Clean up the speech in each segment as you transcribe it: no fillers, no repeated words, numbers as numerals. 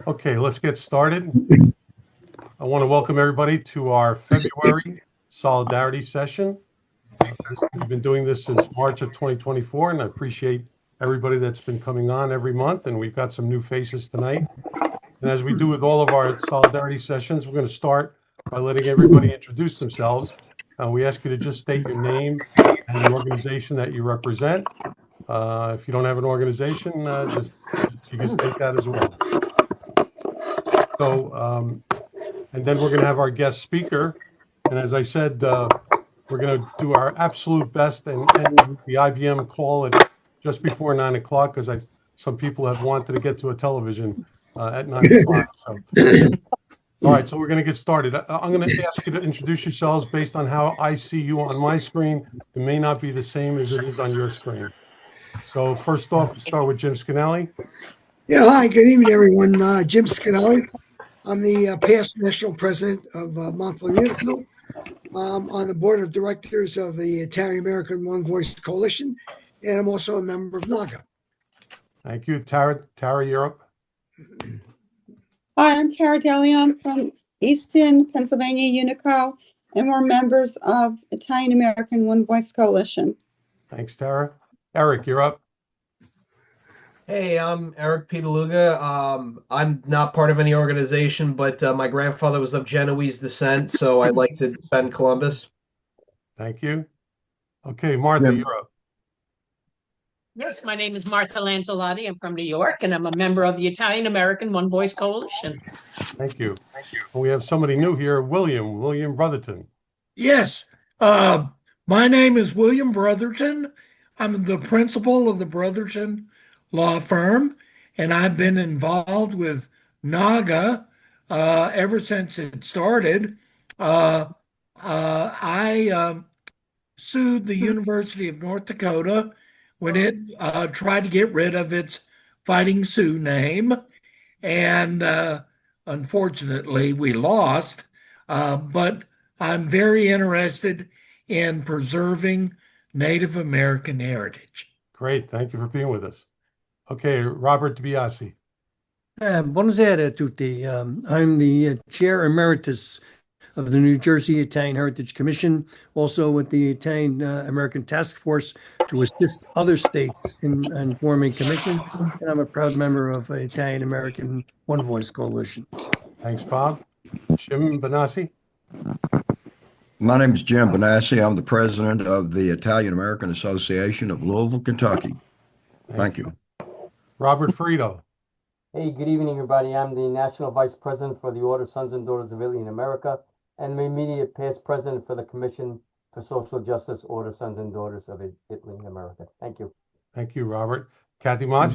Okay, let's get started. I want to welcome everybody to our February Solidarity Session. We've been doing this since March of 2024, and I appreciate everybody that's been coming on every month, and we've got some new faces tonight. And as we do with all of our Solidarity Sessions, we're going to start by letting everybody introduce themselves. We ask you to just state your name and the organization that you represent. If you don't have an organization, you can state that as well. So, and then we're going to have our guest speaker. And as I said, we're going to do our absolute best and end the IBM call at just before 9 o'clock because some people have wanted to get to a television at 9 o'clock. So, all right, so we're going to get started. I'm going to ask you to introduce yourselves based on how I see you on my screen. It may not be the same as it is on your screen. So first off, we'll start with Jim Scanelli. Yeah, hi, good evening, everyone. Jim Scanelli. I'm the past national president of Montville Unico. On the board of directors of the Italian American One Voice Coalition, and I'm also a member of NAGA. Thank you. Tara, you're up. Hi, I'm Tara DeLeon from Easton, Pennsylvania Unico, and we're members of Italian American One Voice Coalition. Thanks, Tara. Eric, you're up. Hey, I'm Eric Piedaluga. I'm not part of any organization, but my grandfather was of Genoese descent, so I like to defend Columbus. Thank you. Okay, Martha, you're up. Yes, my name is Martha Lanzalotti. I'm from New York, and I'm a member of the Italian American One Voice Coalition. Thank you. We have somebody new here, William Brotherton. Yes, my name is William Brotherton. I'm the principal of the Brotherton Law Firm, and I've been involved with NAGA ever since it started. I sued the University of North Dakota when it tried to get rid of its Fighting Sioux name, and unfortunately we lost, but I'm very interested in preserving Native American heritage. Great, thank you for being with us. Okay, Robert DiBiase. Buonasera a tutti. I'm the Chair Emeritus of the New Jersey Italian Heritage Commission, also with the Italian American Task Force to assist other states in forming commissions, and I'm a proud member of Italian American One Voice Coalition. Thanks, Bob. Jim Benassi. My name is Jim Benassi. I'm the president of the Italian American Association of Louisville, Kentucky. Thank you. Robert Frito. Hey, good evening, everybody. I'm the National Vice President for the Order Sons and Daughters of Italy in America and the immediate past president for the Commission for Social Justice, Order Sons and Daughters of Italy in America. Thank you. Thank you, Robert. Kathy Mach.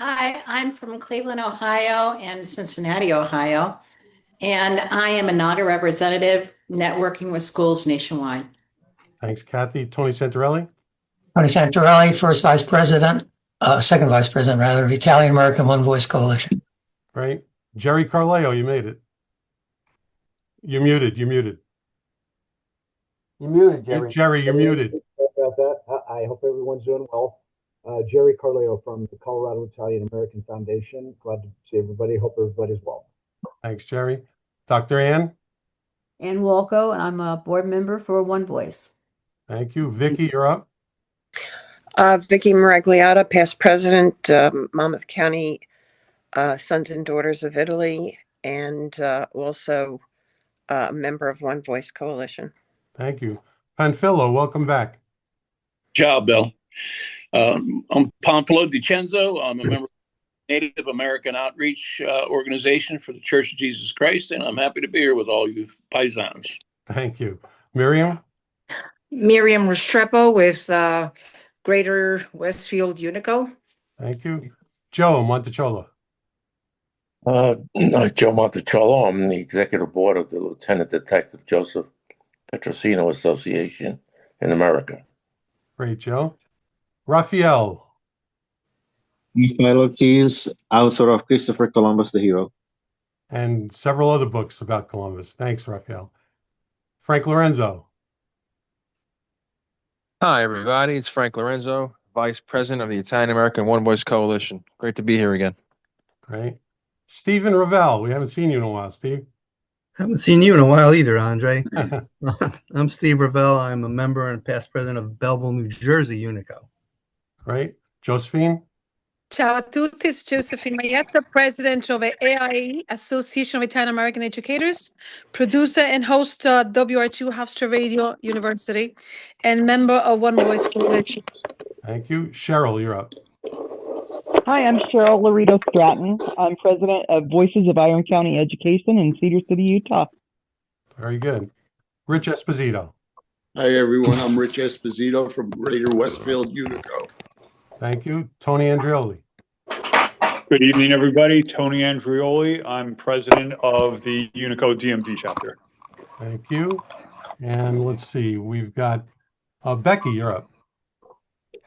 Hi, I'm from Cleveland, Ohio and Cincinnati, Ohio, and I am a NAGA representative networking with schools nationwide. Thanks, Kathy. Tony Santorelli. Tony Santorelli, second vice president, rather, of Italian American One Voice Coalition. Right. Jerry Carleo, you made it. You're muted. You're muted, Jerry. Jerry, you're muted. About that. I hope everyone's doing well. Jerry Carleo from the Colorado Italian American Foundation. Glad to see everybody. Hope everybody's well. Thanks, Jerry. Dr. Ann. Ann Walco, and I'm a board member for One Voice. Thank you. Vicky, you're up. Vicky Maragliata, past president, Monmouth County Sons and Daughters of Italy, and also a member of One Voice Coalition. Thank you. Panfilo, welcome back. Ciao, Bill. I'm Panfilo DiCenzo. I'm a member of the Native American Outreach Organization for the Church of Jesus Christ, and I'm happy to be here with all you paisans. Thank you. Miriam? Miriam Restrepo with Greater Westfield Unico. Thank you. Joe Monteccholo. Joe Monteccholo. I'm the executive board of the Lieutenant Detective Joseph Petrosino Association in America. Great, Joe. Raphael. Rafael Ortiz, author of Christopher Columbus the Hero. And several other books about Columbus. Thanks, Raphael. Frank Lorenzo. Hi, everybody. It's Frank Lorenzo, Vice President of the Italian American One Voice Coalition. Great to be here again. Great. Stephen Ravel. We haven't seen you in a while, Steve. Haven't seen you in a while either, Andre. I'm Steve Ravel. I'm a member and past president of Belleville, New Jersey, Unico. Right. Josephine? Ciao a tutti, Josephine Maietta, president of AIE, Association of Italian American Educators, producer and host WR2 Hofstra Radio University, and member of One Voice Coalition. Thank you. Cheryl, you're up. Hi, I'm Cheryl Laredo Stratton. I'm president of Voices of Iron County Education in Cedar City, Utah. Very good. Rich Esposito. Hi, everyone. I'm Rich Esposito from Greater Westfield, Unico. Thank you. Tony Andrioli. Good evening, everybody. Tony Andrioli. I'm president of the Unico DMV chapter. Thank you. And let's see, we've got Becky, you're up.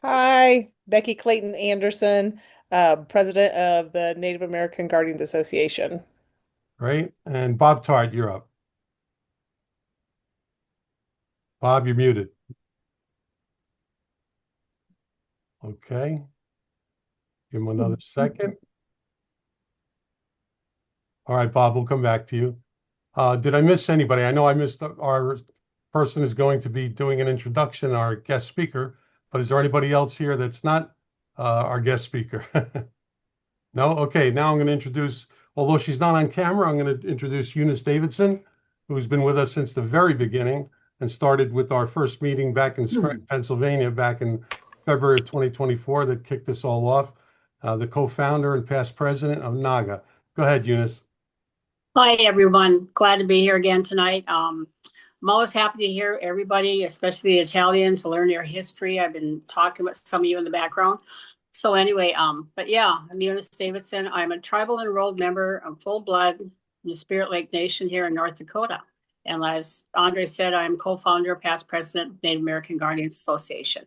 Hi, Becky Clayton Anderson, president of the Native American Guardians Association. Great. And Bob Tart, you're up. Bob, you're muted. Okay. Give him another second. All right, Bob, we'll come back to you. Did I miss anybody? I know I missed our person is going to be doing an introduction, our guest speaker, but is there anybody else here that's not our guest speaker? No? Okay, now I'm going to introduce, although she's not on camera, I'm going to introduce Eunice Davidson, who's been with us since the very beginning and started with our first meeting back in Scranton, Pennsylvania, back in February of 2024 that kicked this all off, the co-founder and past president of NAGA. Go ahead, Eunice. Hi, everyone. Glad to be here again tonight. I'm always happy to hear everybody, especially the Italians, to learn their history. I've been talking with some of you in the background. So anyway, but yeah, I'm Eunice Davidson. I'm a tribal enrolled member of full blood in the Spirit Lake Nation here in North Dakota. And as Andre said, I'm co-founder, past president of Native American Guardians Association.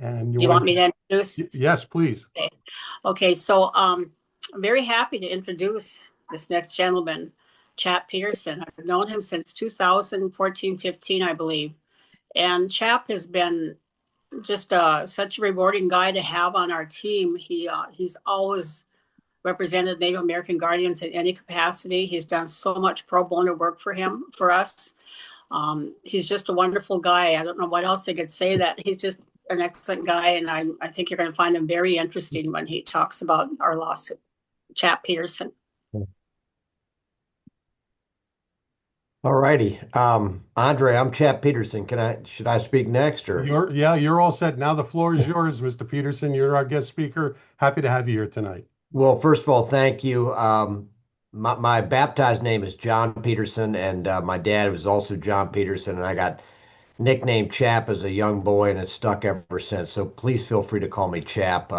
And you want me to introduce? Yes, please. Okay, so I'm very happy to introduce this next gentleman, Chap Petersen. I've known him since 2014-15, I believe. And Chap has been just such a rewarding guy to have on our team. He's always represented Native American Guardians in any capacity. He's done so much pro bono work for us. He's just a wonderful guy. I don't know what else I could say. That he's just an excellent guy, and I think you're going to find him very interesting when he talks about our lawsuit. Chap Petersen. All righty. Andre, I'm Chap Petersen. Should I speak next or? You're all set. Now the floor is yours, Mr. Petersen. You're our guest speaker. Happy to have you here tonight. Well, first of all, thank you. My baptized name is John Petersen, and my dad was also John Petersen, and I got nicknamed Chap as a young boy, and it's stuck ever since. So please feel free to call me Chap.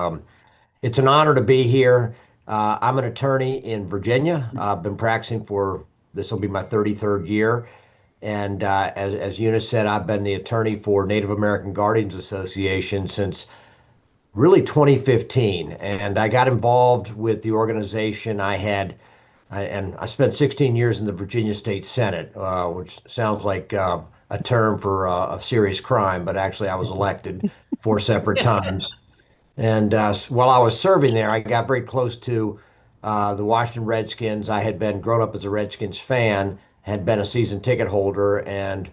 It's an honor to be here. I'm an attorney in Virginia. I've been practicing this will be my 33rd year. And as Eunice said, I've been the attorney for Native American Guardians Association since really 2015. And I got involved with the organization. I spent 16 years in the Virginia State Senate, which sounds like a term for a serious crime, but actually I was elected 4 separate times. And while I was serving there, I got very close to the Washington Redskins. I had grown up as a Redskins fan, had been a season ticket holder, and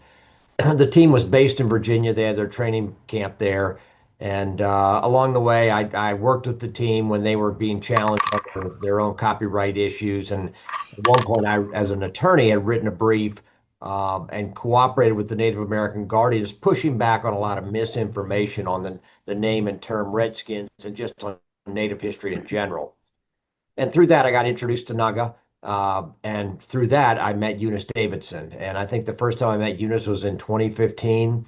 the team was based in Virginia. They had their training camp there. And along the way, I worked with the team when they were being challenged under their own copyright issues. And at one point, I, as an attorney, had written a brief and cooperated with the Native American Guardians, pushing back on a lot of misinformation on the name and term Redskins and just on Native history in general. And through that, I got introduced to NAGA. And through that, I met Eunice Davidson. And I think the first time I met Eunice was in 2015.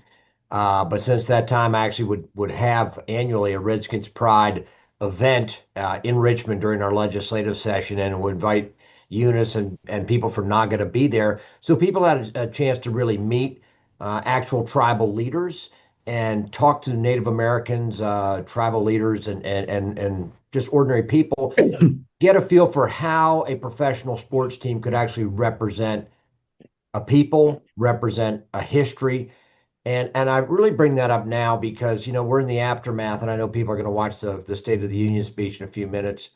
But since that time, I actually would have annually a Redskins Pride event in Richmond during our legislative session, and would invite Eunice and people from NAGA to be there. So people had a chance to really meet actual tribal leaders and talk to Native Americans, tribal leaders, and just ordinary people, get a feel for how a professional sports team could actually represent a people, represent a history. And I really bring that up now because, we're in the aftermath, and I know people are going to watch the State of the Union speech in a few minutes.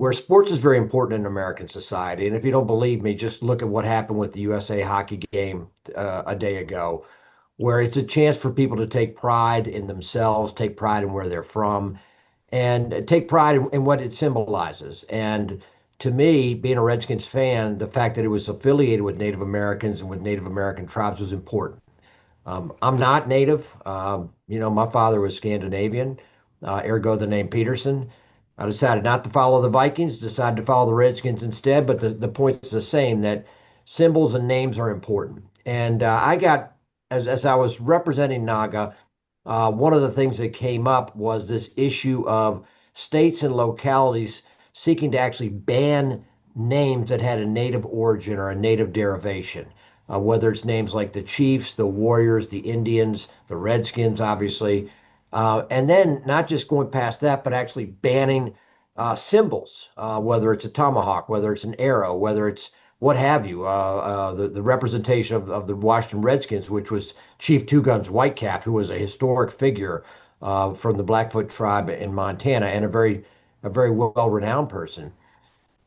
where sports is very important in American society. And if you don't believe me, just look at what happened with the USA hockey game a day ago, where it's a chance for people to take pride in themselves, take pride in where they're from, and take pride in what it symbolizes. And to me, being a Redskins fan, the fact that it was affiliated with Native Americans and with Native American tribes was important. I'm not Native. My father was Scandinavian, ergo the name Petersen. I decided not to follow the Vikings, decided to follow the Redskins instead. But the point's the same, that symbols and names are important. And I got, as I was representing NAGA, one of the things that came up was this issue of states and localities seeking to actually ban names that had a native origin or a native derivation, whether it's names like the Chiefs, the Warriors, the Indians, the Redskins, obviously. And then not just going past that, but actually banning symbols, whether it's a tomahawk, whether it's an arrow, whether it's what have you, the representation of the Washington Redskins, which was Chief Two Guns Whitecap, who was a historic figure from the Blackfoot tribe in Montana and a very well-renowned person.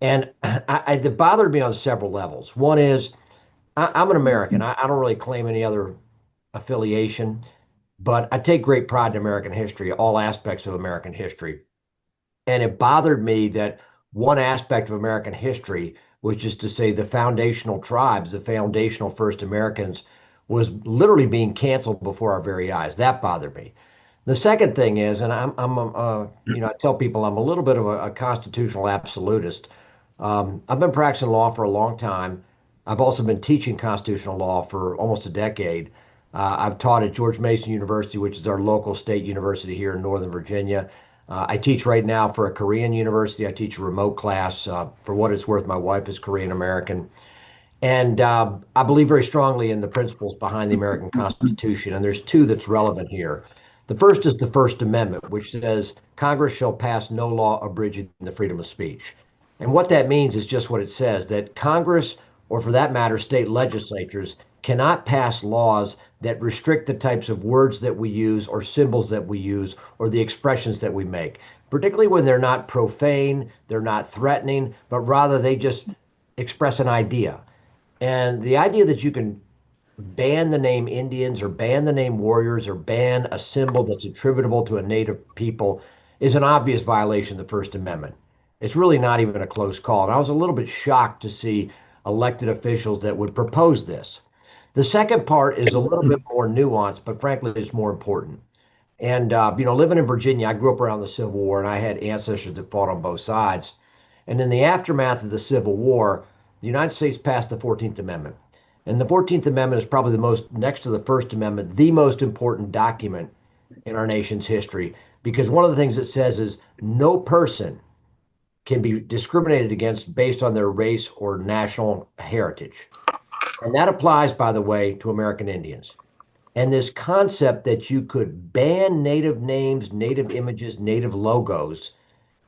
And it bothered me on several levels. One is I'm an American. I don't really claim any other affiliation, but I take great pride in American history, all aspects of American history. And it bothered me that one aspect of American history, which is to say the foundational tribes, the foundational first Americans, was literally being canceled before our very eyes. That bothered me. The second thing is, and I tell people I'm a little bit of a constitutional absolutist. I've been practicing law for a long time. I've also been teaching constitutional law for almost a decade. I've taught at George Mason University, which is our local state university here in Northern Virginia. I teach right now for a Korean university. I teach a remote class. For what it's worth, my wife is Korean American. And I believe very strongly in the principles behind the American Constitution. And there's two that's relevant here. The first is the First Amendment, which says Congress shall pass no law abridging the freedom of speech. And what that means is just what it says, that Congress, or for that matter, state legislatures, cannot pass laws that restrict the types of words that we use or symbols that we use or the expressions that we make, particularly when they're not profane, they're not threatening, but rather they just express an idea. And the idea that you can ban the name Indians or ban the name Warriors or ban a symbol that's attributable to a native people is an obvious violation of the First Amendment. It's really not even a close call. And I was a little bit shocked to see elected officials that would propose this. The second part is a little bit more nuanced, but frankly, it's more important. And, living in Virginia, I grew up around the Civil War and I had ancestors that fought on both sides. And in the aftermath of the Civil War, the United States passed the 14th Amendment. And the 14th Amendment is probably the most, next to the First Amendment, the most important document in our nation's history. Because one of the things it says is no person can be discriminated against based on their race or national heritage. And that applies, by the way, to American Indians. And this concept that you could ban native names, native images, native logos,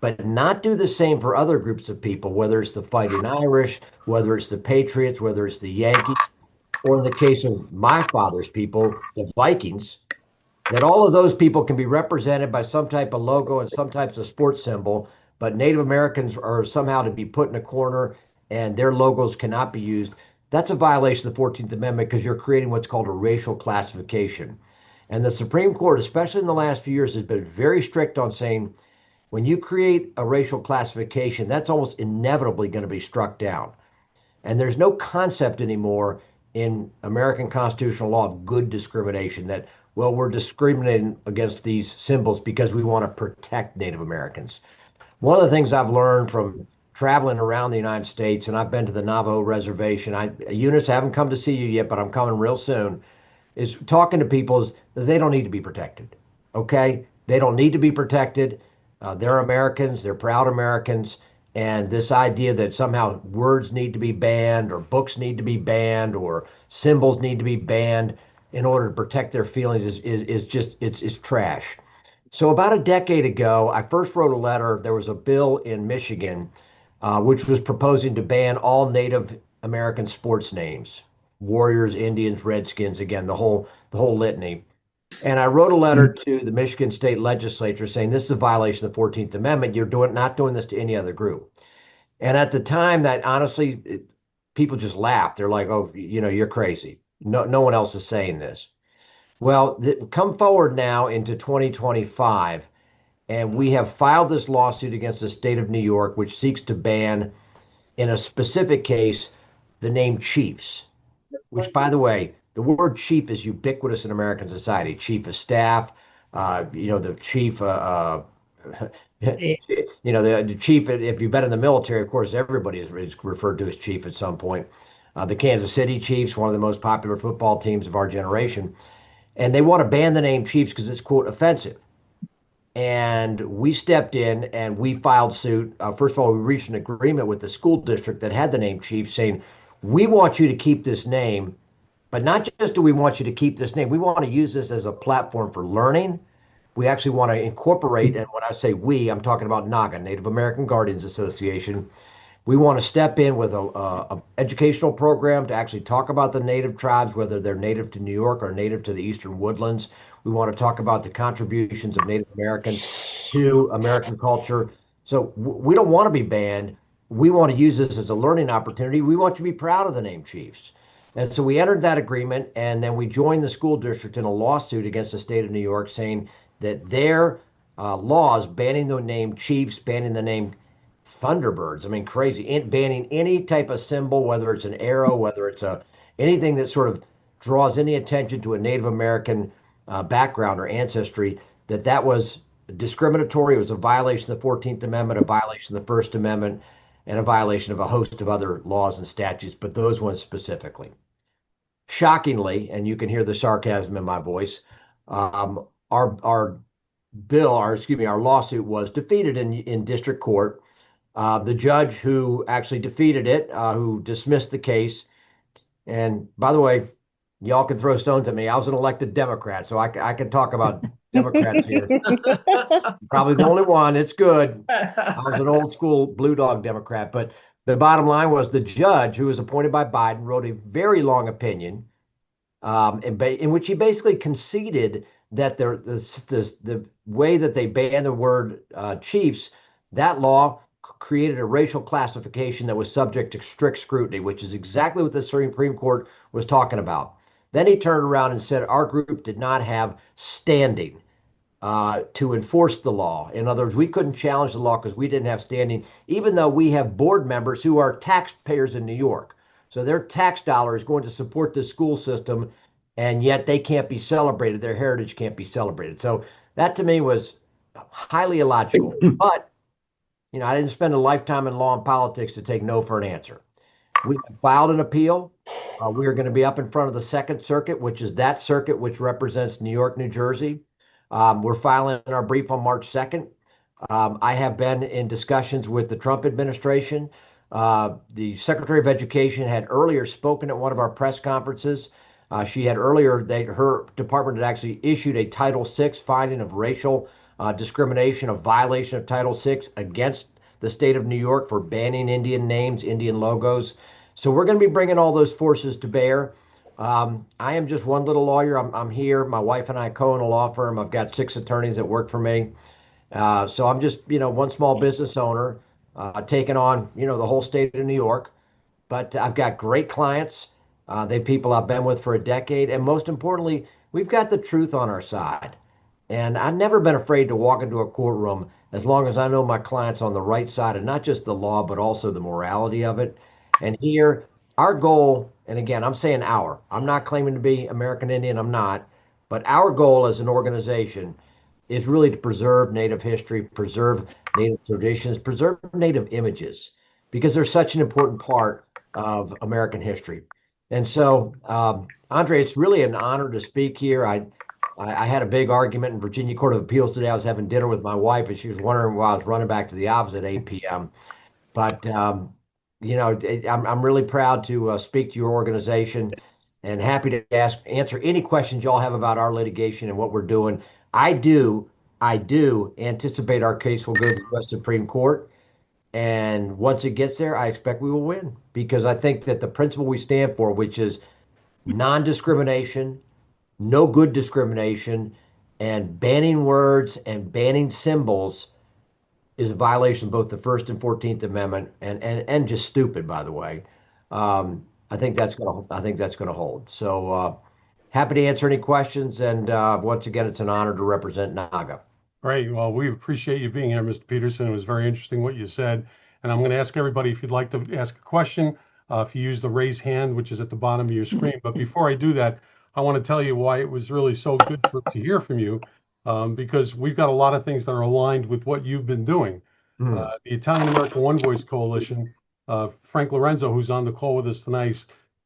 but not do the same for other groups of people, whether it's the Fighting Irish, whether it's the Patriots, whether it's the Yankees, or in the case of my father's people, the Vikings, that all of those people can be represented by some type of logo and some types of sports symbol, but Native Americans are somehow to be put in a corner and their logos cannot be used. That's a violation of the 14th Amendment because you're creating what's called a racial classification. And the Supreme Court, especially in the last few years, has been very strict on saying when you create a racial classification, that's almost inevitably going to be struck down. And there's no concept anymore in American constitutional law of good discrimination that, well, we're discriminating against these symbols because we want to protect Native Americans. One of the things I've learned from traveling around the United States, and I've been to the Navajo Reservation, Eunice, I haven't come to see you yet, but I'm coming real soon, is talking to people is that they don't need to be protected, okay? They don't need to be protected. They're Americans, they're proud Americans, and this idea that somehow words need to be banned or books need to be banned or symbols need to be banned in order to protect their feelings is just, it's trash. So about a decade ago, I first wrote a letter. There was a bill in Michigan which was proposing to ban all Native American sports names, Warriors, Indians, Redskins, again, the whole litany. And I wrote a letter to the Michigan State Legislature saying this is a violation of the 14th Amendment. You're not doing this to any other group. And at the time, that honestly, people just laughed. They're like, "Oh, you're crazy. No one else is saying this." Well, come forward now into 2025, and we have filed this lawsuit against the state of New York, which seeks to ban, in a specific case, the name Chiefs, which, by the way, the word chief is ubiquitous in American society. Chief of staff, the chief, the chief, if you've been in the military, of course, everybody is referred to as chief at some point. The Kansas City Chiefs, one of the most popular football teams of our generation. And they want to ban the name Chiefs because it's, quote, offensive. And we stepped in and we filed suit. First of all, we reached an agreement with the school district that had the name Chiefs saying, we want you to keep this name, but not just do we want you to keep this name, we want to use this as a platform for learning. We actually want to incorporate, and when I say we, I'm talking about NAGA, Native American Guardians Association. We want to step in with a educational program to actually talk about the native tribes, whether they're native to New York or native to the Eastern Woodlands. We want to talk about the contributions of Native Americans to American culture. So we don't want to be banned. We want to use this as a learning opportunity. We want you to be proud of the name Chiefs. And so we entered that agreement, and then we joined the school district in a lawsuit against the state of New York saying that their laws banning the name Chiefs, banning the name Thunderbirds. I mean, crazy. Banning any type of symbol, whether it's an arrow, whether it's anything that sort of draws any attention to a Native American background or ancestry, that was discriminatory. It was a violation of the 14th Amendment, a violation of the First Amendment, and a violation of a host of other laws and statutes, but those ones specifically. Shockingly, and you can hear the sarcasm in my voice, our lawsuit was defeated in district court. The judge who actually defeated it, who dismissed the case, and by the way, y'all can throw stones at me. I was an elected Democrat, so I can talk about Democrats here. Probably the only one. It's good. I was an old school blue dog Democrat, but the bottom line was the judge, who was appointed by Biden, wrote a very long opinion in which he basically conceded that the way that they banned the word Chiefs, that law created a racial classification that was subject to strict scrutiny, which is exactly what the Supreme Court was talking about. Then he turned around and said our group did not have standing to enforce the law. In other words, we couldn't challenge the law because we didn't have standing, even though we have board members who are taxpayers in New York. So their tax dollar is going to support this school system, and yet they can't be celebrated. Their heritage can't be celebrated. So that to me was highly illogical. But I didn't spend a lifetime in law and politics to take no for an answer. We filed an appeal. We are going to be up in front of the Second Circuit, which is that circuit which represents New York, New Jersey. We're filing our brief on March 2nd. I have been in discussions with the Trump administration. The Secretary of Education had earlier spoken at one of our press conferences. She had earlier, her department had actually issued a Title VI finding of racial discrimination, a violation of Title VI against the state of New York for banning Indian names, Indian logos. So we're going to be bringing all those forces to bear. I am just one little lawyer. I'm here. My wife and I co-own a law firm. I've got 6 attorneys that work for me. So I'm just, one small business owner taking on, the whole state of New York. But I've got great clients. They're people I've been with for a decade. And most importantly, we've got the truth on our side. And I've never been afraid to walk into a courtroom as long as I know my client's on the right side of not just the law, but also the morality of it. And here, our goal, and again, I'm saying I'm not claiming to be American Indian, I'm not, but our goal as an organization is really to preserve Native history, preserve Native traditions, preserve Native images, because they're such an important part of American history. And so, Andre, it's really an honor to speak here. I had a big argument in Virginia Court of Appeals today. I was having dinner with my wife, and she was wondering why I was running back to the office at 8 p.m. But, I'm really proud to speak to your organization and happy to answer any questions y'all have about our litigation and what we're doing. I do anticipate our case will go to the U.S. Supreme Court. And once it gets there, I expect we will win, because I think that the principle we stand for, which is non-discrimination, no good discrimination, and banning words and banning symbols is a violation of both the First and 14th Amendment, and just stupid, by the way. I think that's gonna hold. So happy to answer any questions, and once again, it's an honor to represent NAGA. Great. Well, we appreciate you being here, Mr. Petersen. It was very interesting what you said. And I'm going to ask everybody if you'd like to ask a question, if you use the raise hand, which is at the bottom of your screen. But before I do that, I want to tell you why it was really so good to hear from you, because we've got a lot of things that are aligned with what you've been doing. The Italian American One Voice Coalition, Frank Lorenzo, who's on the call with us tonight,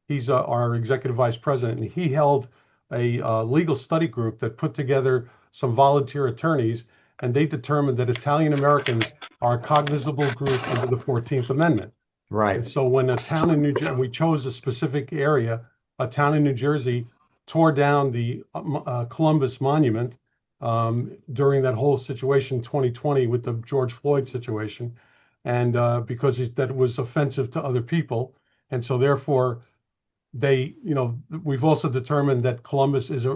he's our executive vice president, and he held a legal study group that put together some volunteer attorneys, and they determined that Italian Americans are a cognizable group under the 14th Amendment. Right. And so when a town in New Jersey, we chose a specific area, a town in New Jersey tore down the Columbus Monument during that whole situation, 2020, with the George Floyd situation, and because that was offensive to other people. And so therefore, we've also determined that Columbus is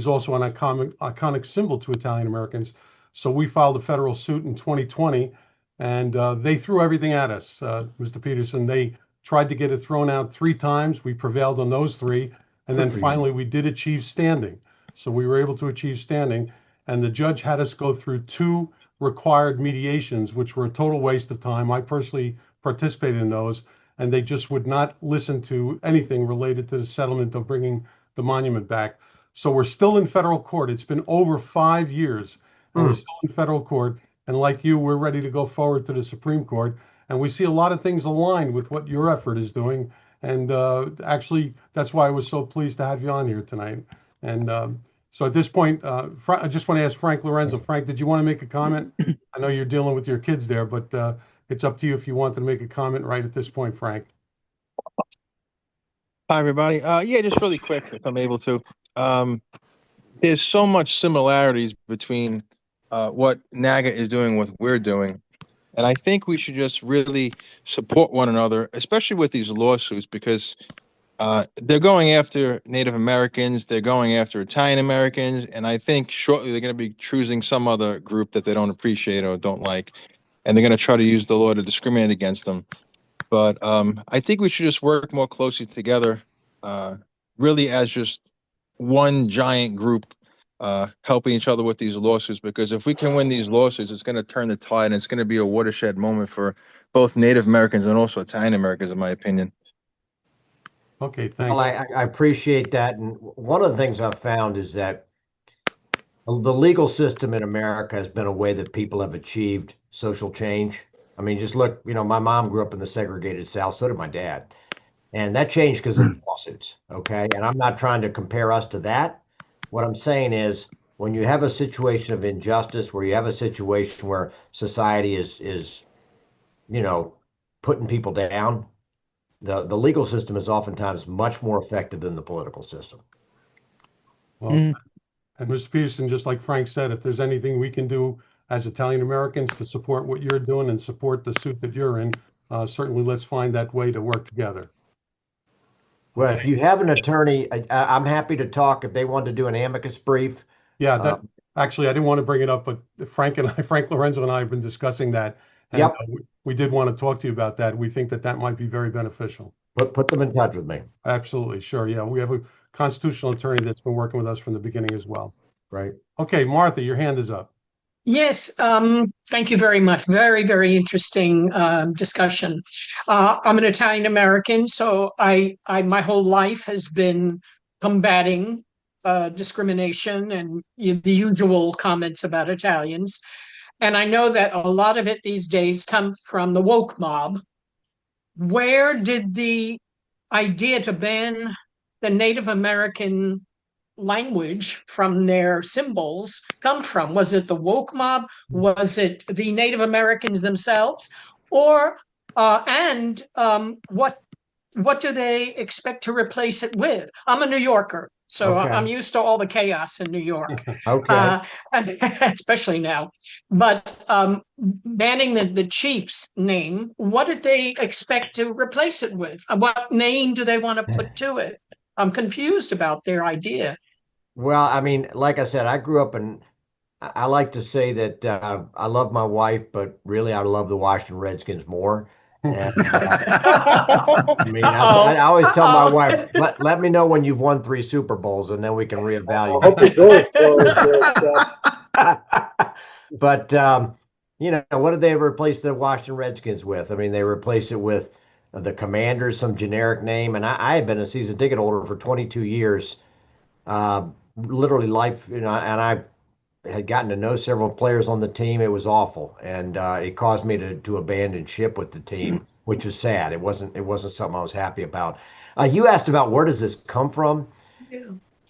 also an iconic symbol to Italian Americans. So we filed a federal suit in 2020, and they threw everything at us, Mr. Petersen. They tried to get it thrown out 3 times. We prevailed on those 3, and then finally we did achieve standing. So we were able to achieve standing, and the judge had us go through 2 required mediations, which were a total waste of time. I personally participated in those, and they just would not listen to anything related to the settlement of bringing the monument back. So we're still in federal court. It's been over 5 years, and we're still in federal court. And like you, we're ready to go forward to the Supreme Court. And we see a lot of things aligned with what your effort is doing. And actually, that's why I was so pleased to have you on here tonight. And so at this point, I just want to ask Frank Lorenzo. Frank, did you want to make a comment? I know you're dealing with your kids there, but it's up to you if you wanted to make a comment right at this point, Frank. Hi, everybody. Yeah, just really quick, if I'm able to. There's so much similarities between what NAGA is doing with what we're doing. And I think we should just really support one another, especially with these lawsuits, because they're going after Native Americans, they're going after Italian Americans, and I think shortly they're going to be choosing some other group that they don't appreciate or don't like, and they're going to try to use the law to discriminate against them. But I think we should just work more closely together, really as just one giant group, helping each other with these lawsuits, because if we can win these lawsuits, it's going to turn the tide, and it's going to be a watershed moment for both Native Americans and also Italian Americans, in my opinion. Okay, thanks. Well, I appreciate that. And one of the things I've found is that the legal system in America has been a way that people have achieved social change. I mean, just look, my mom grew up in the segregated South, so did my dad. And that changed because of lawsuits, okay? And I'm not trying to compare us to that. What I'm saying is, when you have a situation of injustice, where you have a situation where society is putting people down, the legal system is oftentimes much more effective than the political system. Well, and Mr. Petersen, just like Frank said, if there's anything we can do as Italian Americans to support what you're doing and support the suit that you're in, certainly let's find that way to work together. Well, if you have an attorney, I'm happy to talk if they want to do an amicus brief. Yeah, actually, I didn't want to bring it up, but Frank Lorenzo and I have been discussing that. And we did want to talk to you about that. We think that might be very beneficial. Put them in touch with me. Absolutely, sure. Yeah, we have a constitutional attorney that's been working with us from the beginning as well. Right. Okay, Martha, your hand is up. Yes, thank you very much. Very, very interesting discussion. I'm an Italian American, so I my whole life has been combating discrimination and the usual comments about Italians. And I know that a lot of it these days comes from the woke mob. Where did the idea to ban the Native American language from their symbols come from? Was it the woke mob? Was it the Native Americans themselves? Or what do they expect to replace it with? I'm a New Yorker, so I'm used to all the chaos in New York. Okay. Especially now. But banning the chief's name, what did they expect to replace it with? What name do they want to put to it? I'm confused about their idea. Well, I mean, like I said, I grew up in. I like to say that I love my wife, but really, I love the Washington Redskins more. And I mean, I always tell my wife, let me know when you've won 3 Super Bowls, and then we can I hope the reevaluate. door's closed there, Chap. But what did they replace the Washington Redskins with? I mean, they replaced it with the Commanders, some generic name, and I had been a season ticket holder for 22 years, literally life, and I had gotten to know several players on the team. It was awful, and it caused me to abandon ship with the team, which was sad. It wasn't something I was happy about. You asked about where does this come from?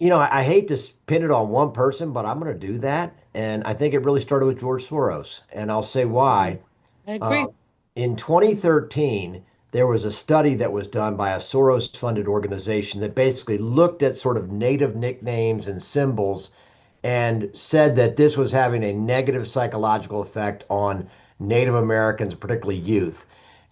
I hate to pin it on one person, but I'm going to do that. And I think it really started with George Soros. And I'll say why. I agree. In 2013, there was a study that was done by a Soros funded organization that basically looked at sort of native nicknames and symbols and said that this was having a negative psychological effect on Native Americans, particularly youth.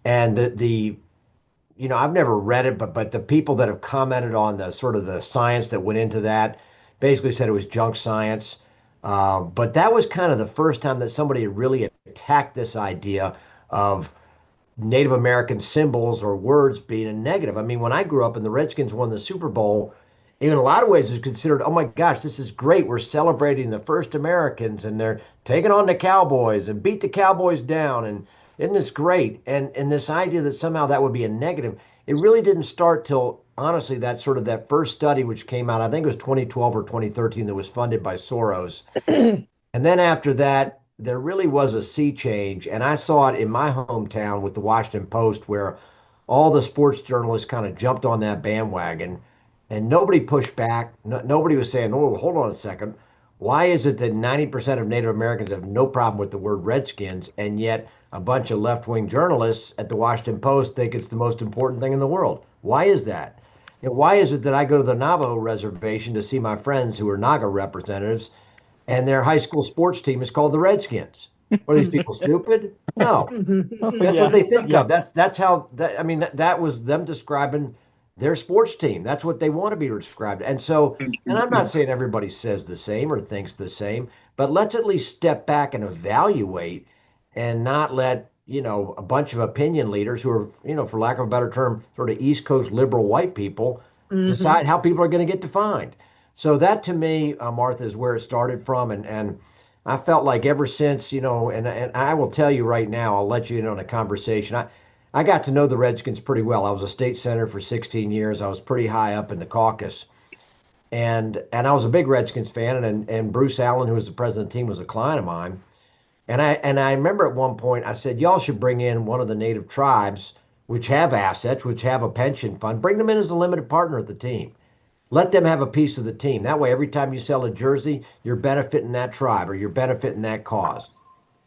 And I've never read it, but the people that have commented on the sort of the science that went into that basically said it was junk science. But that was kind of the first time that somebody had really attacked this idea of Native American symbols or words being a negative. I mean, when I grew up and the Redskins won the Super Bowl, in a lot of ways it's considered, oh my gosh, this is great. We're celebrating the first Americans and they're taking on the Cowboys and beat the Cowboys down. And isn't this great? And this idea that somehow that would be a negative, it really didn't start till honestly that sort of that first study which came out, I think it was 2012 or 2013, that was funded by Soros. And then after that, there really was a sea change. And I saw it in my hometown with the Washington Post, where all the sports journalists kind of jumped on that bandwagon and nobody pushed back. Nobody was saying, oh, hold on a second. Why is it that 90% of Native Americans have no problem with the word Redskins, and yet a bunch of left wing journalists at the Washington Post think it's the most important thing in the world? Why is that? Why is it that I go to the Navajo reservation to see my friends who are NAGA representatives, and their high school sports team is called the Redskins? Are these people stupid? No, that's what they think of. That's how that. I mean, that was them describing their sports team. That's what they want to be described. And I'm not saying everybody says the same or thinks the same, but let's at least step back and evaluate, and not let a bunch of opinion leaders who are, for lack of a better term, sort of East Coast liberal white people decide how people are going to get defined. So that to me, Martha, is where it started from, and I felt like ever since, and I will tell you right now, I'll let you in on a conversation. I got to know the Redskins pretty well. I was a state senator for 16 years. I was pretty high up in the caucus. And I was a big Redskins fan, and Bruce Allen, who was the president of the team, was a client of mine. And I remember at one point I said, y'all should bring in one of the native tribes, which have assets, which have a pension fund, bring them in as a limited partner of the team. Let them have a piece of the team. That way, every time you sell a jersey, you're benefiting that tribe or you're benefiting that cause.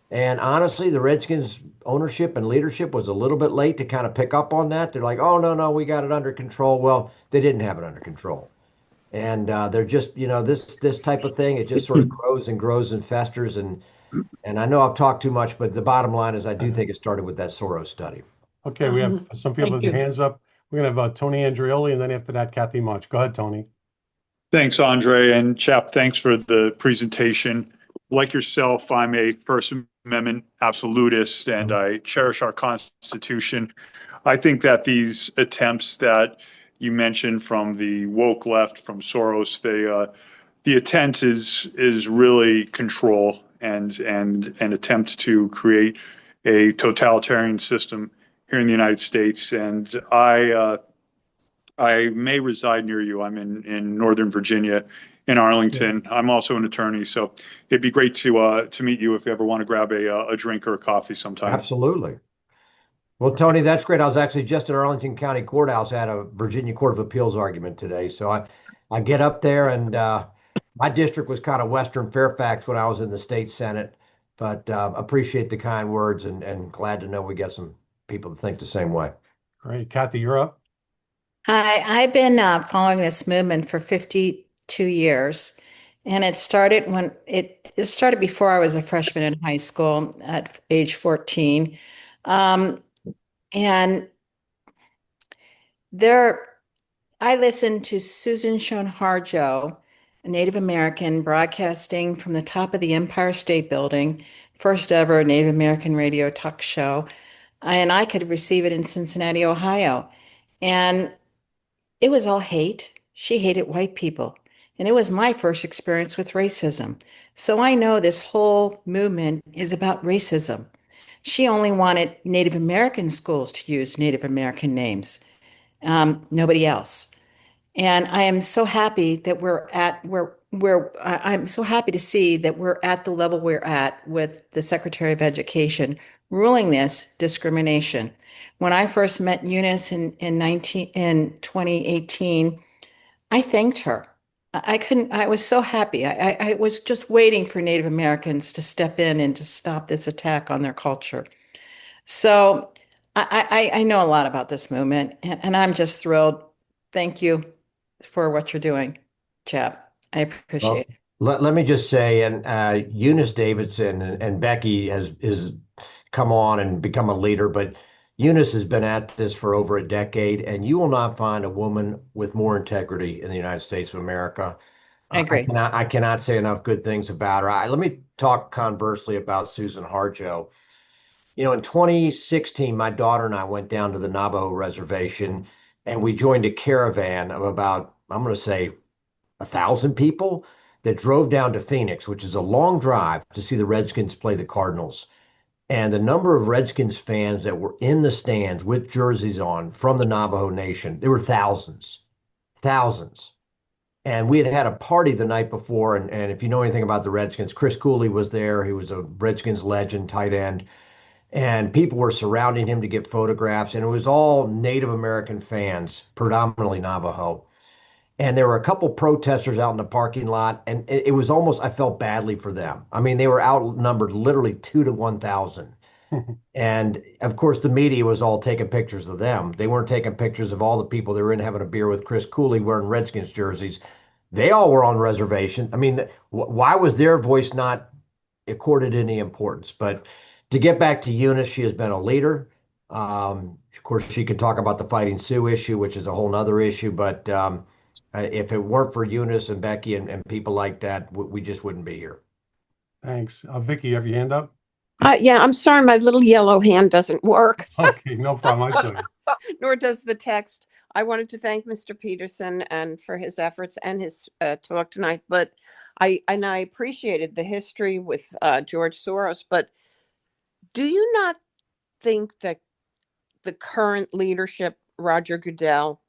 And honestly, the Redskins ownership and leadership was a little bit late to kind of pick up on that. They're like, oh, no, no, we got it under control. Well, they didn't have it under control. And they're just, this type of thing, it just sort of grows and grows and festers. And I know I've talked too much, but the bottom line is I do think it started with that Soros study. Okay, we have some people with their hands up. We're going to have Tony Andreoli, and then after that, Kathy Much. Go ahead, Tony. Thanks, Andre. And Chap, thanks for the presentation. Like yourself, I'm a First Amendment absolutist, and I cherish our Constitution. I think that these attempts that you mentioned from the woke left, from Soros, the intent is really control and an attempt to create a totalitarian system here in the United States. And I may reside near you. I'm in Northern Virginia, in Arlington. I'm also an attorney, so it'd be great to meet you if you ever want to grab a drink or a coffee sometime. Absolutely. Well, Tony, that's great. I was actually just at Arlington County Courthouse at a Virginia Court of Appeals argument today. So I get up there, and my district was kind of Western Fairfax when I was in the state Senate, but appreciate the kind words and glad to know we get some people to think the same way. Great. Kathy, you're up. Hi, I've been following this movement for 52 years, and it started when it started before I was a freshman in high school at age 14. And I listened to Susan Schoen Harjo a Native American broadcasting from the top of the Empire State Building, first ever Native American radio talk show. And I could receive it in Cincinnati, Ohio. And it was all hate. She hated white people. And it was my first experience with racism. So I know this whole movement is about racism. She only wanted Native American schools to use Native American names, nobody else. And I am so happy that I'm so happy to see that we're at the level we're at with the Secretary of Education ruling this discrimination. When I first met Eunice in 2018, I thanked her. I was so happy. I was just waiting for Native Americans to step in and to stop this attack on their culture. So I know a lot about this movement, and I'm just thrilled. Thank you for what you're doing, Chap. I Well, appreciate it. let me just say, and Eunice Davidson and Becky has come on and become a leader, but Eunice has been at this for over a decade, and you will not find a woman with more integrity in the United States of America. I agree. I cannot say enough good things about her. Let me talk conversely about Susan Harjo. You know, in 2016, my daughter and I went down to the Navajo reservation, and we joined a caravan of about, I'm going to say, 1,000 people that drove down to Phoenix, which is a long drive, to see the Redskins play the Cardinals. And the number of Redskins fans that were in the stands with jerseys on from the Navajo Nation, there were thousands, thousands. And we had had a party the night before. And if you know anything about the Redskins, Chris Cooley was there. He was a Redskins legend, tight end. And people were surrounding him to get photographs. And it was all Native American fans, predominantly Navajo. And there were a couple protesters out in the parking lot, and it was almost, I felt badly for them. I mean, they were outnumbered literally 2 to 1,000. And of course, the media was all taking pictures of them. They weren't taking pictures of all the people that were in having a beer with Chris Cooley wearing Redskins jerseys. They all were on reservation. I mean, why was their voice not accorded any importance? But to get back to Eunice, she has been a leader. Of course, she could talk about the Fighting Sioux issue, which is a whole nother issue. But if it weren't for Eunice and Becky and people like that, we just wouldn't be here. Thanks. Vicky, you have your hand up? Yeah, I'm sorry, my little yellow hand doesn't work. Okay, no problem. I saw you. Nor does the text. I wanted to thank Mr. Petersen and for his efforts and his talk tonight. But I appreciated the history with George Soros. But do you not think that the current leadership, Roger Goodell,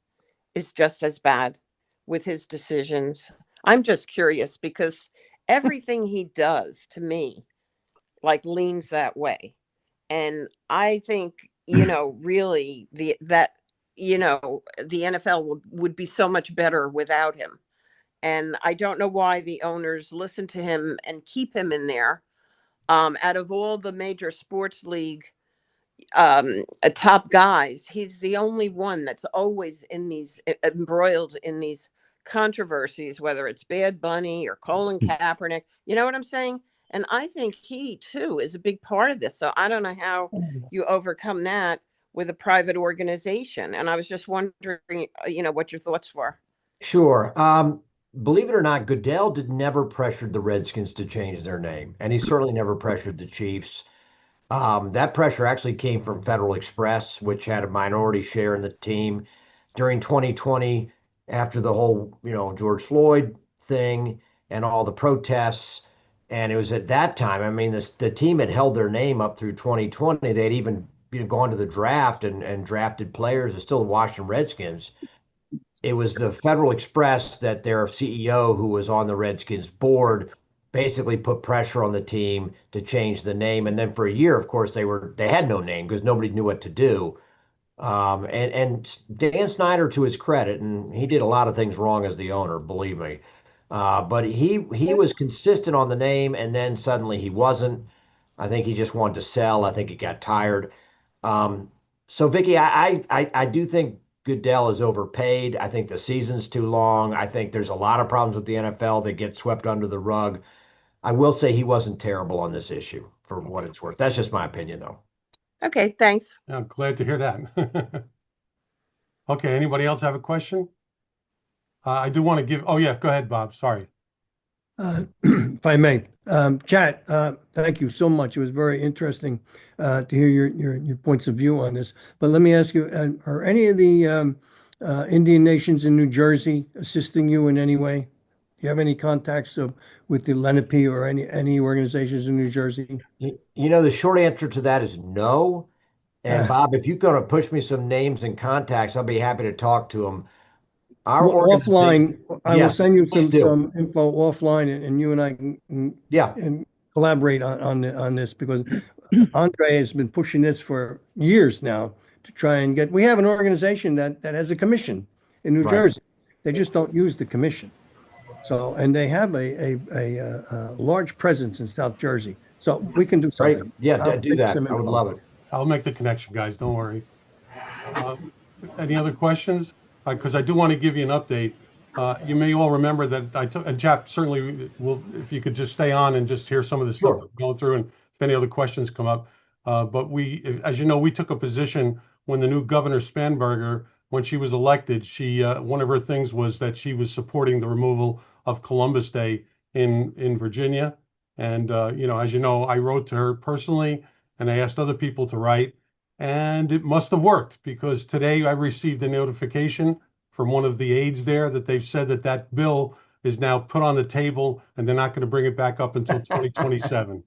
is just as bad with his decisions? I'm just curious because everything he does to me like leans that way. And I think, really the NFL would be so much better without him. And I don't know why the owners listen to him and keep him in there. Out of all the major sports league top guys, he's the only one that's always in these embroiled in these controversies, whether it's Bad Bunny or Colin Kaepernick. You know what I'm saying? And I think he too is a big part of this. So I don't know how you overcome that with a private organization. And I was just wondering, what your thoughts were. Sure. Believe it or not, Goodell never pressured the Redskins to change their name, and he certainly never pressured the Chiefs. That pressure actually came from Federal Express, which had a minority share in the team during 2020 after the whole, George Floyd thing and all the protests. And it was at that time, I mean, the team had held their name up through 2020. They'd even gone to the draft and drafted players. It's still the Washington Redskins. It was the Federal Express that their CEO, who was on the Redskins board, basically put pressure on the team to change the name. And then for a year, of course, they had no name because nobody knew what to do. And Dan Snyder, to his credit, and he did a lot of things wrong as the owner, believe me. But he was consistent on the name, and then suddenly he wasn't. I think he just wanted to sell. I think he got tired. So Vicky, I do think Goodell is overpaid. I think the season's too long. I think there's a lot of problems with the NFL that get swept under the rug. I will say he wasn't terrible on this issue for what it's worth. That's just my opinion, though. Okay, thanks. I'm glad to hear that. Okay, anybody else have a question? I do want to give, oh yeah, go ahead, Bob. Sorry. If I may, Chat, thank you so much. It was very interesting to hear your points of view on this. But let me ask you, are any of the Indian nations in New Jersey assisting you in any way? Do you have any contacts with the Lenape or any organizations in New Jersey? You know, the short answer to that is no. And Bob, if you're going to push me some names and contacts, I'll be happy to talk to them. Our Well, offline, organization, I will yes, send you please do. some info offline, and you and I can Yeah, and collaborate on this because Andre has been pushing this for years now to try and get. We have an organization that has a commission in New right. Jersey. They just don't use the commission. So, and they have a large presence in South Jersey. So we can do Great. something. Yeah, I'll do get you that. some I would info. love it. I'll make the connection, guys. Don't worry. Any other questions? Because I do want to give you an update. You may all remember that I took, and Chap certainly will, if you could just stay on and just hear some of the stuff Sure. that we're going through, and if any other questions come up. But we, as you know, we took a position when the new Governor Spanberger, when she was elected, she one of her things was that she was supporting the removal of Columbus Day in Virginia. And you know, as you know, I wrote to her personally, and I asked other people to write. And it must have worked because today I received a notification from one of the aides there that they've said that that bill is now put on the table and they're not going to bring it back up until 2027.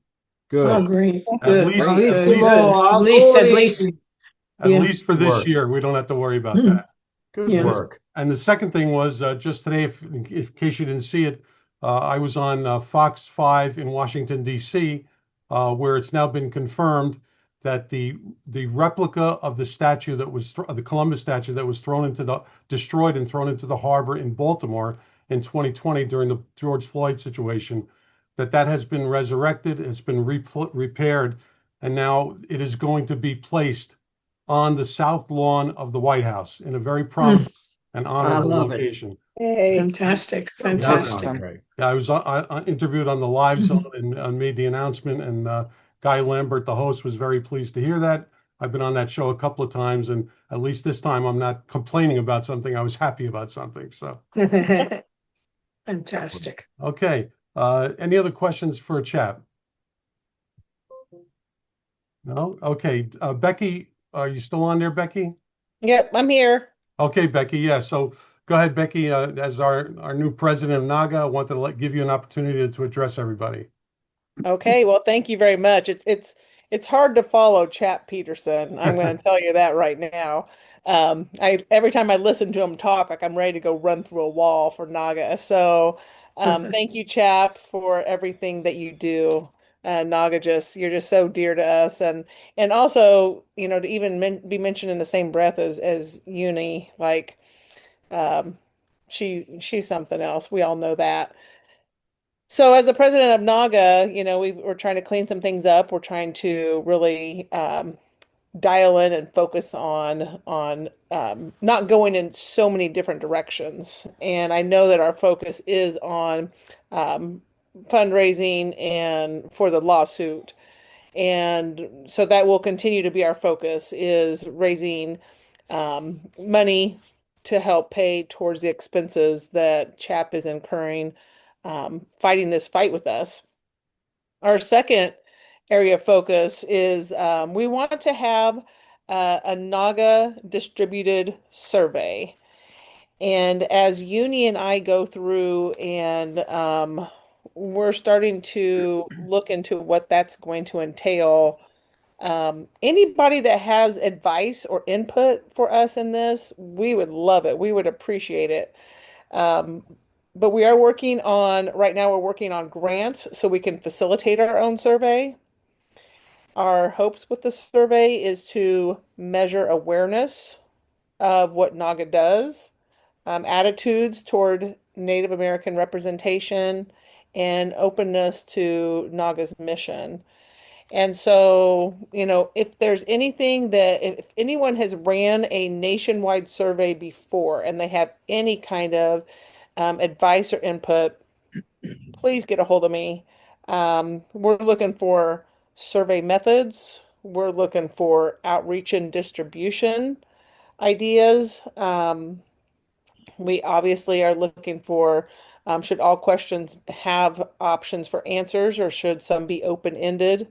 Good. Oh, great. At Good. least, Good. at Good. At least, at yeah. least for this Work. year, we don't have to worry about that. Good Yeah. work. And the second thing was just today, if in case you didn't see it, I was on Fox 5 in Washington, D.C., where it's now been confirmed that the replica of the statue that was the Columbus statue that was destroyed and thrown into the harbor in Baltimore in 2020 during the George Floyd situation, that has been resurrected, it's been repaired, and now it is going to be placed on the south lawn of the White House in a very prominent and honorable love it. location. Fantastic. Fantastic. Yeah, I was interviewed on the live zone and made the announcement, and Guy Lambert, the host, was very pleased to hear that. I've been on that show a couple of times, and at least this time I'm not complaining about something. I was happy about something. So, Fantastic. okay. Any other questions for a Chap? No? Okay. Becky, are you still on there, Becky? Yep, I'm here. Okay, Becky. Yeah. So go ahead, Becky. As our new president of NAGA, I wanted to give you an opportunity to address everybody. Okay, well, thank you very much. It's hard to follow Chap Petersen. I'm going to tell you that right now. I every time I listen to him talk, like I'm ready to go run through a wall for NAGA. So, thank you, Chap, for everything that you do. NAGA you're just so dear to us, and also, you know, to even be mentioned in the same breath as Uni, like, she's something else. We all know that. So as the president of NAGA, you know, we're trying to clean some things up. We're trying to really dial in and focus on not going in so many different directions. And I know that our focus is on fundraising and for the lawsuit. And so that will continue to be our focus is raising money to help pay towards the expenses that CHAP is incurring fighting this fight with us. Our second area of focus is we want to have a NAGA distributed survey. And as Uni and I go through and we're starting to look into what that's going to entail. Anybody that has advice or input for us in this, we would love it. We would appreciate it. But we are right now we're working on grants so we can facilitate our own survey. Our hopes with the survey is to measure awareness of what NAGA does, attitudes toward Native American representation, and openness to NAGA's mission. And so, you know, if there's anything if anyone has ran a nationwide survey before and they have any kind of advice or input, please get a hold of me. We're looking for survey methods. We're looking for outreach and distribution ideas. We obviously are looking for Should all questions have options for answers, or should some be open-ended?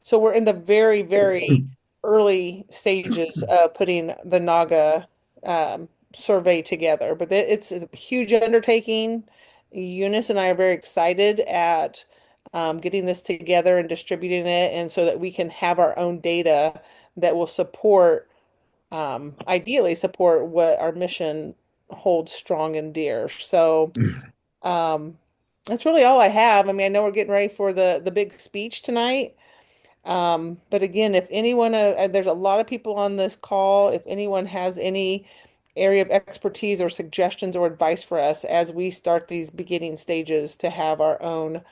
So we're in the very, very early stages of putting the NAGA survey together, but it's a huge undertaking. Eunice and I are very excited at getting this together and distributing it, and so that we can have our own data that will support, ideally support what our mission holds strong and dear. So that's really all I have. I mean, I know we're getting ready for the big speech tonight. But again, if anyone, there's a lot of people on this call, if anyone has any area of expertise or suggestions or advice for us as we start these beginning stages to have our own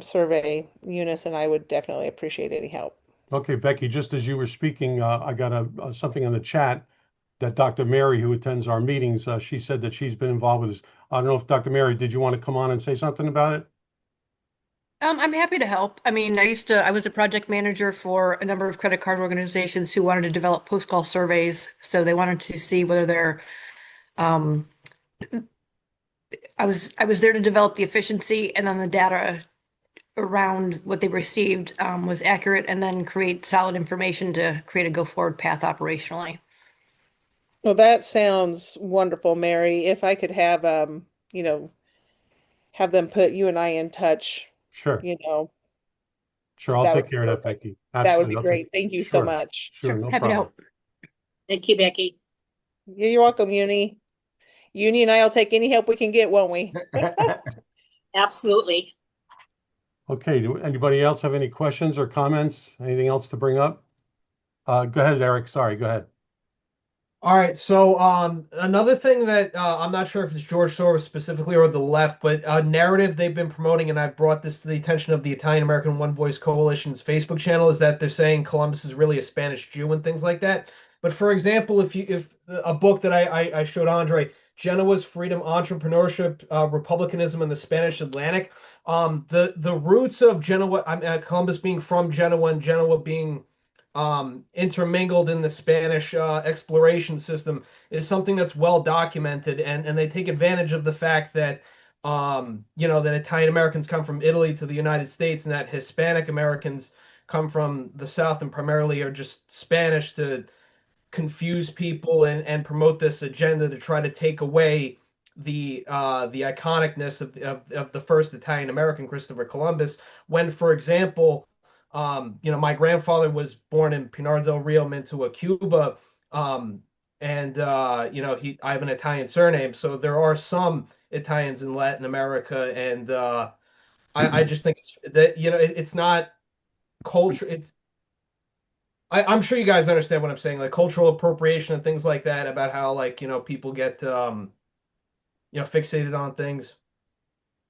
survey, Eunice and I would definitely appreciate any help. Okay, Becky, just as you were speaking, I got something in the chat that Dr. Mary, who attends our meetings, she said that she's been involved with this. I don't know if Dr. Mary, did you want to come on and say something about it? I'm happy to help. I mean, I was a project manager for a number of credit card organizations who wanted to develop post-call surveys. So they wanted to see whether they're, I was there to develop the efficiency, and then the data around what they received was accurate, and then create solid information to create a go-forward path operationally. Well, that sounds wonderful, Mary. If I could have, you know, have them put you and I in touch, Sure. you know, Sure, I'll that take would care be of that, perfect. Becky. That would be Absolutely. great. Thank you so Sure. much. Sure, no Happy to problem. help. Thank you, Becky. Yeah, you're welcome, Uni. Uni and I will take any help we can get, won't we? Absolutely. Okay, do anybody else have any questions or comments? Anything else to bring up? Go ahead, Eric. Sorry, go ahead. All right, so another thing that I'm not sure if it's George Soros specifically or the left, but a narrative they've been promoting, and I've brought this to the attention of the Italian American One Voice Coalition's Facebook channel, is that they're saying Columbus is really a Spanish Jew and things like that. But for example, if a book that I showed Andre, Genoa's Freedom, Entrepreneurship, Republicanism, and the Spanish Atlantic, the roots of Genoa, Columbus being from Genoa and Genoa being intermingled in the Spanish exploration system is something that's well documented, and they take advantage of the fact that that Italian Americans come from Italy to the United States, and that Hispanic Americans come from the South and primarily are just Spanish, to confuse people and promote this agenda to try to take away the iconicness of the first Italian American, Christopher Columbus, when, for example, my grandfather was born in Pinar del Rio, Mantua, Cuba, and I have an Italian surname, so there are some Italians in Latin America, and I just think it's that it's not culture. I'm sure you guys understand what I'm saying, like cultural appropriation and things like that, about how people get fixated on things.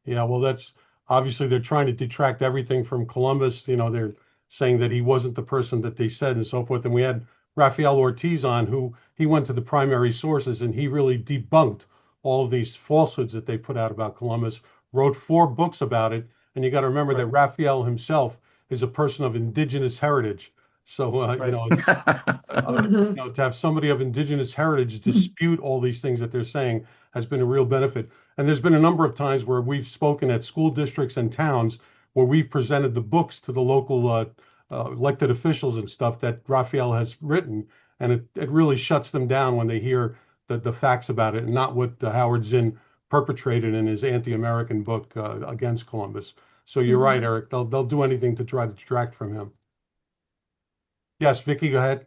Yeah, well, that's obviously they're trying to detract everything from Columbus. They're saying that he wasn't the person that they said and so forth. And we had Rafael Ortiz on, who he went to the primary sources and he really debunked all of these falsehoods that they put out about Columbus, wrote 4 books about it. And you got to remember that Rafael himself is a person of indigenous heritage. So, to have somebody of indigenous heritage dispute all these things that they're saying has been a real benefit. And there's been a number of times where we've spoken at school districts and towns where we've presented the books to the local elected officials and stuff that Raphael has written, and it really shuts them down when they hear the facts about it, and not what Howard Zinn perpetrated in his anti-American book against Columbus. So you're right, Eric. They'll do anything to try to detract from him. Yes, Vicky, go ahead.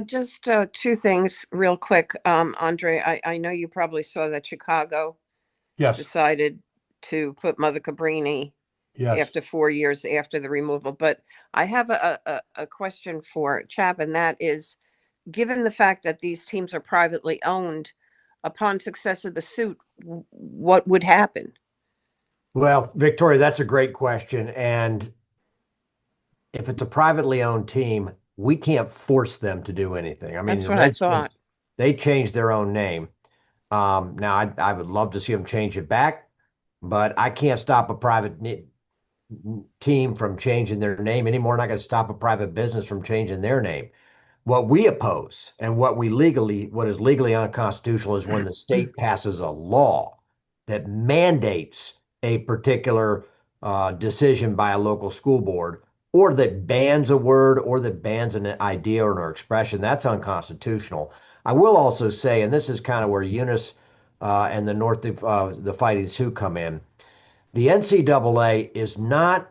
Just 2 things real quick. Andre, I know you probably saw that Chicago decided to put Mother Cabrini after 4 years after the removal. But I have a question for Chap, and that is, given the fact that these teams are privately owned, upon success of the suit, what would happen? Well, Victoria, that's a great question. And if it's a privately owned team, we can't force them to do anything. I mean, that's what I thought. They changed their own name. Now, I would love to see them change it back, but I can't stop a private team from changing their name anymore. And I can stop a private business from changing their name. What we oppose and what is legally unconstitutional is when the state passes a law that mandates a particular decision by a local school board, or that bans a word, or that bans an idea or an expression. That's unconstitutional. I will also say, and this is kind of where Eunice and the North, the Fighting Sioux come in. The NCAA is not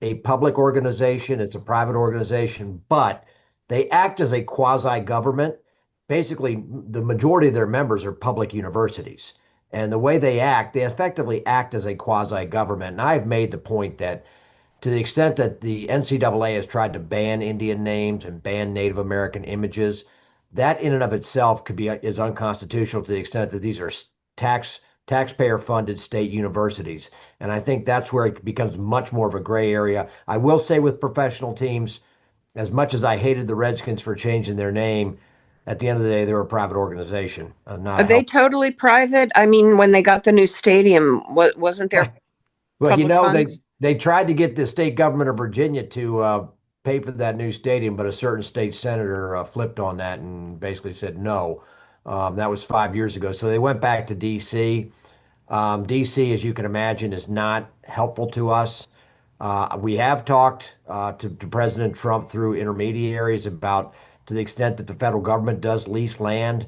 a public organization, it's a private organization, but they act as a quasi-government. Basically, the majority of their members are public universities. And the way they effectively act as a quasi-government. And I've made the point that to the extent that the NCAA has tried to ban Indian names and ban Native American images, that in and of itself is unconstitutional to the extent that these are taxpayer-funded state universities. And I think that's where it becomes much more of a gray area. I will say with professional teams, as much as I hated the Redskins for changing their name, at the end of the day, they're a private organization. Are they totally private? I mean, when they got the new stadium, wasn't there well, public funds? They tried to get the state government of Virginia to pay for that new stadium, but a certain state senator flipped on that and basically said no. That was 5 years ago. So they went back to D.C. D.C., as you can imagine, is not helpful to us. We have talked to President Trump through intermediaries about, to the extent that the federal government does lease land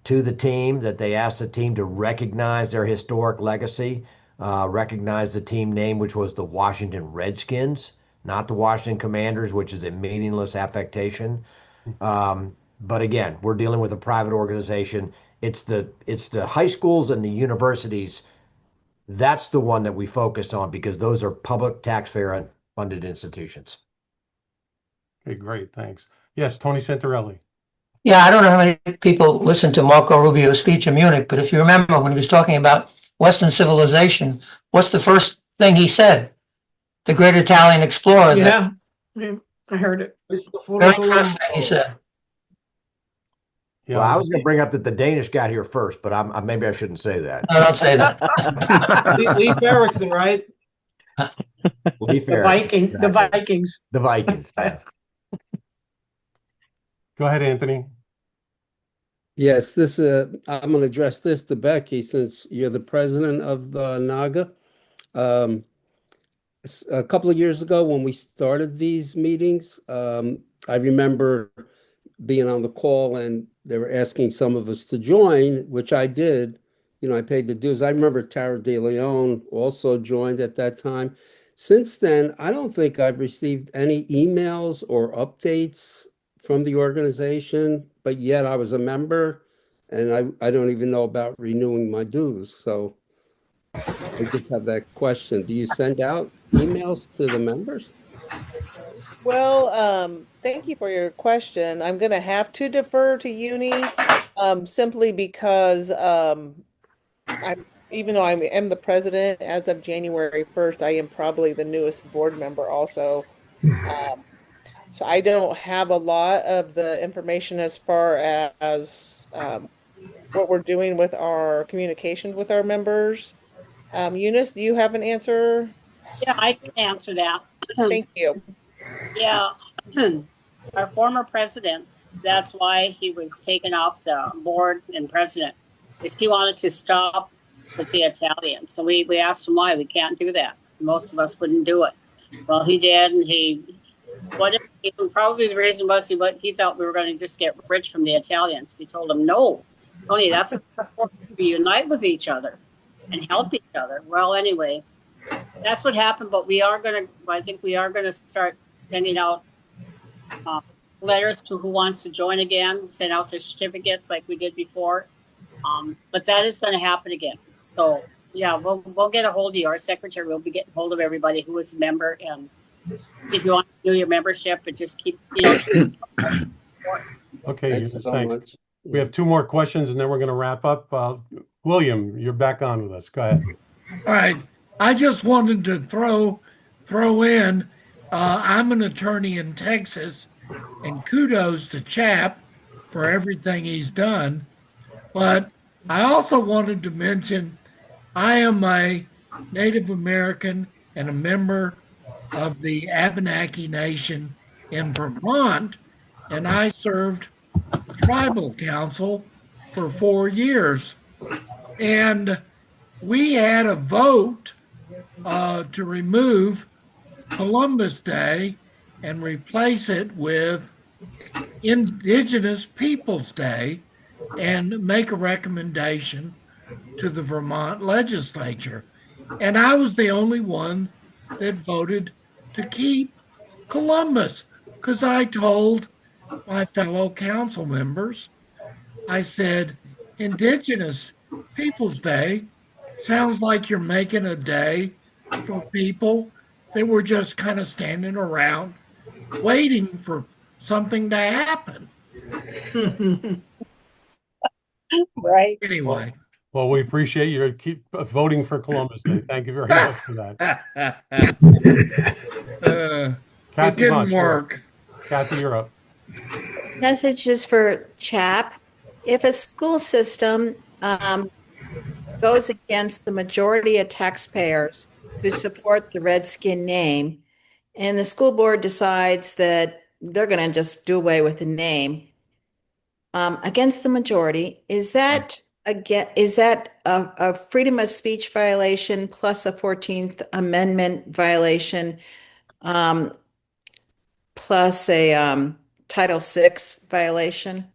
to the team, that they ask the team to recognize their historic legacy, recognize the team name, which was the Washington Redskins, not the Washington Commanders, which is a meaningless affectation. But again, we're dealing with a private organization. It's the high schools and the universities. That's the one that we focus on because those are public taxpayer funded institutions. Okay, great. Thanks. Yes, Tony Santarelli. Yeah, I don't know how many people listened to Marco Rubio's speech in Munich, but if you remember when he was talking about Western civilization, what's the first thing he said? The great Italian explorer. Yeah, I heard it. Very first thing he said. Yeah, well, I was going to bring up that the Danish got here first, but maybe I shouldn't say that. No, don't say that. Leif Erikson, right? Leif The Erikson, the Vikings. The Vikings. Go ahead, Anthony. Yes, I'm going to address this to Becky since you're the president of NAGA. A couple of years ago when we started these meetings, I remember being on the call and they were asking some of us to join, which I did. You know, I paid the dues. I remember Tara De Leon also joined at that time. Since then, I don't think I've received any emails or updates from the organization, but yet I was a member and I don't even know about renewing my dues. So I just have that question. Do you send out emails to the members? Well, thank you for your question. I'm going to have to defer to Uni simply because even though I am the president as of January 1st, I am probably the newest board member also. So I don't have a lot of the information as far as what we're doing with our communications with our members. Eunice, do you have an answer? Yeah, I can answer that. Thank you. Yeah, our former president, that's why he was taken off the board and president, is he wanted to stop with the Italians. So we asked him why. We can't do that. Most of us wouldn't do it. Well, he did, and probably the reason was he thought we were going to just get rich from the Italians. We told him, no, Tony, that's important to unite with each other and help each other. Well, anyway, that's what happened. But I think we are going to start sending out letters to who wants to join again, send out their certificates like we did before. But that is going to happen again. So yeah, we'll get a hold of you. Our secretary will be getting hold of everybody who is a member, and if you want to do your membership, but just keep. Okay, thanks. We have two more questions, and then we're going to wrap up. William, you're back on with us. Go ahead. All right. I just wanted to throw in. I'm an attorney in Texas, and kudos to Chap for everything he's done. But I also wanted to mention I am a Native American and a member of the Abenaki Nation in Vermont, and I served tribal council for 4 years. And we had a vote to remove Columbus Day and replace it with Indigenous Peoples Day and make a recommendation to the Vermont legislature. And I was the only one that voted to keep Columbus because I told my fellow council members, I said, Indigenous Peoples Day sounds like you're making a day for people that were just kind of standing around waiting for something to happen. Right. Anyway. Well, we appreciate you keep voting for Columbus Day. Thank you very much for that. It Kathy didn't Bunch, you're up. work. Kathy, you're up. Messages for Chap. If a school system goes against the majority of taxpayers who support the Redskin name, and the school board decides that they're going to just do away with the name against the majority, is that a freedom of speech violation plus a 14th Amendment violation plus a Title VI violation?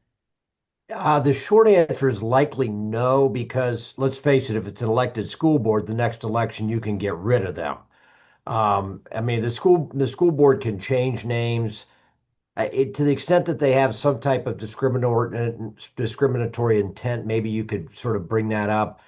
The short answer is likely no, because let's face it, if it's an elected school board, the next election you can get rid of them. I mean, the school board can change names to the extent that they have some type of discriminatory intent. Maybe you could sort of bring that up.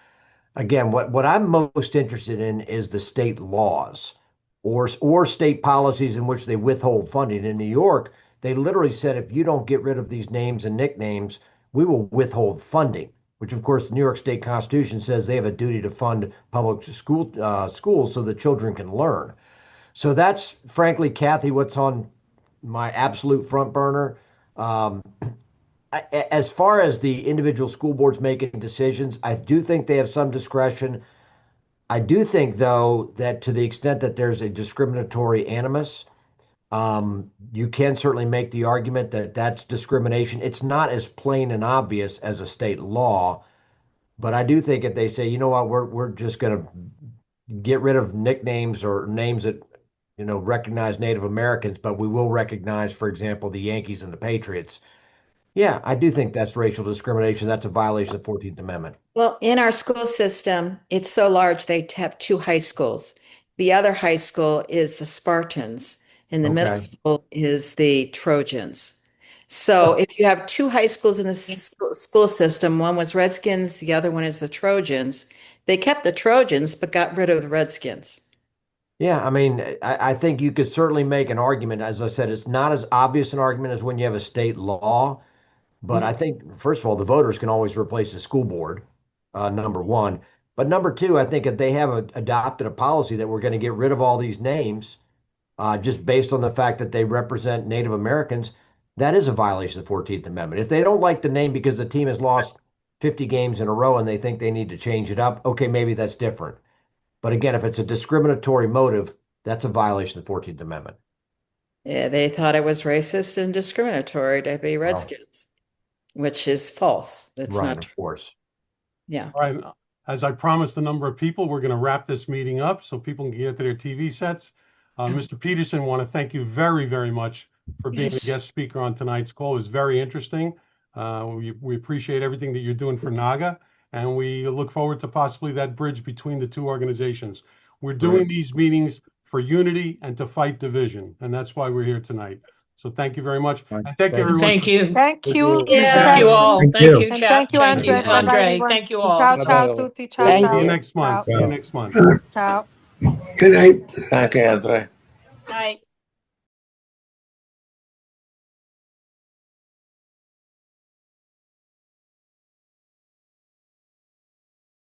Again, what I'm most interested in is the state laws or state policies in which they withhold funding. In New York, they literally said, if you don't get rid of these names and nicknames, we will withhold funding, which of course the New York State Constitution says they have a duty to fund public schools so the children can learn. So that's frankly, Kathy, what's on my absolute front burner. As far as the individual school boards making decisions, I do think they have some discretion. I do think, though, that to the extent that there's a discriminatory animus, you can certainly make the argument that that's discrimination. It's not as plain and obvious as a state law, but I do think if they say, you know what, we're just going to get rid of nicknames or names that recognize Native Americans, but we will recognize, for example, the Yankees and the Patriots. Yeah, I do think that's racial discrimination. That's a violation of the 14th Amendment. Well, in our school system, it's so large they have two high schools. The other high school is the Spartans, and the middle school is the Trojans. So if you have two high schools in the school system, one was Redskins, the other one is the Trojans. They kept the Trojans, but got rid of the Redskins. Yeah, I mean, I think you could certainly make an argument. As I said, it's not as obvious an argument as when you have a state law. But I think, first of all, the voters can always replace the school board, number one. But number two, I think if they have adopted a policy that we're going to get rid of all these names just based on the fact that they represent Native Americans, that is a violation of the 14th Amendment. If they don't like the name because the team has lost 50 games in a row and they think they need to change it up, okay, maybe that's different. But again, if it's a discriminatory motive, that's a violation of the 14th Amendment. Yeah, they thought it was racist and discriminatory to be Redskins. Which is false. That's right, not of true. course. Yeah. All right. As I promised a number of people, we're going to wrap this meeting up so people can get to their TV sets. Mr. Petersen, want to thank you very, very much for being a guest speaker on tonight's call. It was very interesting. We appreciate everything that you're doing for NAGA, and we look forward to possibly that bridge between the two organizations. We're doing these meetings for unity and to fight division, and that's why we're here tonight. So thank you very much. And thank you, everyone. Thank you. Thank you. Thank you all. Thank Thank you. you, And Chap. thank you, Thank you, Andre. Bye-bye, Andre. everyone. Thank you And all. ciao, ciao, tutti. Ciao, Thank ciao. See you you. next month. Ciao. See you next month. Ciao. Good night. Thank you, Andre. Hi.